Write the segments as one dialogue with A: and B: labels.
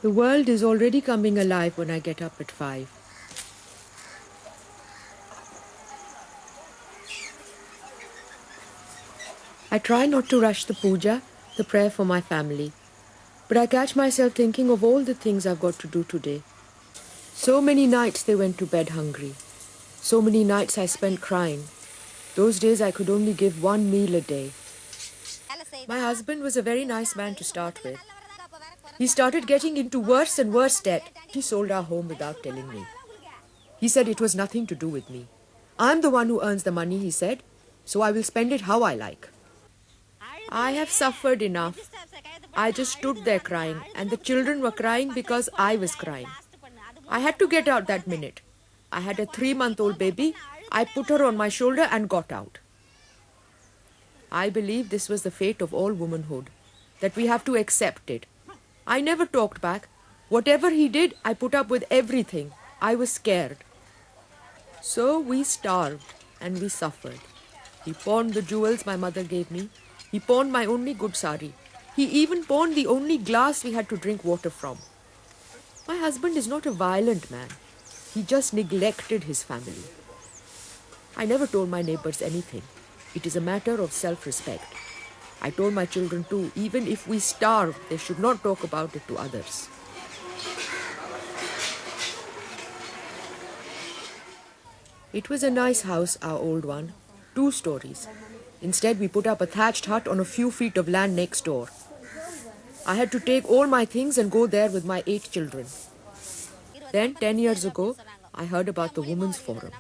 A: The world is already coming alive when I get up at 5. I try not to rush the puja, the prayer for my family. But I catch myself thinking of all the things I've got to do today. So many nights they went to bed hungry. So many nights I spent crying. Those days I could only give one meal a day. My husband was a very nice man to start with. He started getting into worse and worse debt. He sold our home without telling me. He said it was nothing to do with me. I'm the one who earns the money, he said, so I will spend it how I like. I have suffered enough. I just stood there crying, and the children were crying because I was crying. I had to get out that minute. I had a 3-month-old baby. I put her on my shoulder and got out. I believe this was the fate of all womanhood, that we have to accept it. I never talked back. Whatever he did, I put up with everything. I was scared. So we starved and we suffered. He pawned the jewels my mother gave me. He pawned my only good sari. He even pawned the only glass we had to drink water from. My husband is not a violent man. He just neglected his family. I never told my neighbors anything. It is a matter of self-respect. I told my children too, even if we starve, they should not talk about it to others. It was a nice house, our old one. 2 stories. Instead, we put up a thatched hut on a few feet of land next door. I had to take all my things and go there with my 8 children. Then, 10 years ago, I heard about the Women's Forum.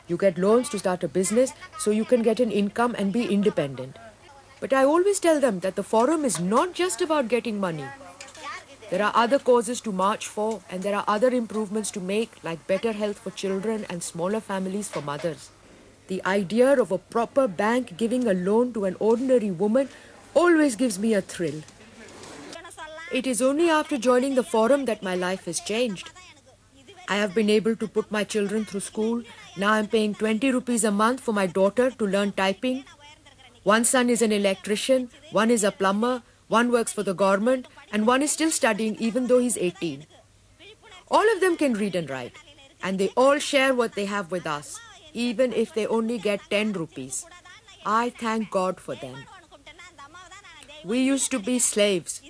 A: You get loans to start a business so you can get an income and be independent. But I always tell them that the forum is not just about getting money. There are other causes to march for, and there are other improvements to make, like better health for children and smaller families for mothers. The idea of a proper bank giving a loan to an ordinary woman always gives me a thrill. It is only after joining the forum that my life has changed. I have been able to put my children through school. Now I'm paying 20 rupees a month for my daughter to learn typing. One son is an electrician, one is a plumber, one works for the government, and one is still studying even though he's 18. All of them can read and write, and they all share what they have with us, even if they only get 10 rupees. I thank God for them. We used to be slaves.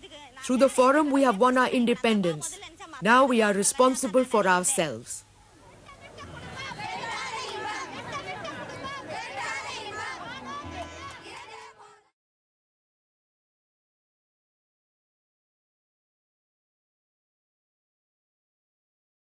A: Through the forum, we have won our independence. Now we are responsible for ourselves.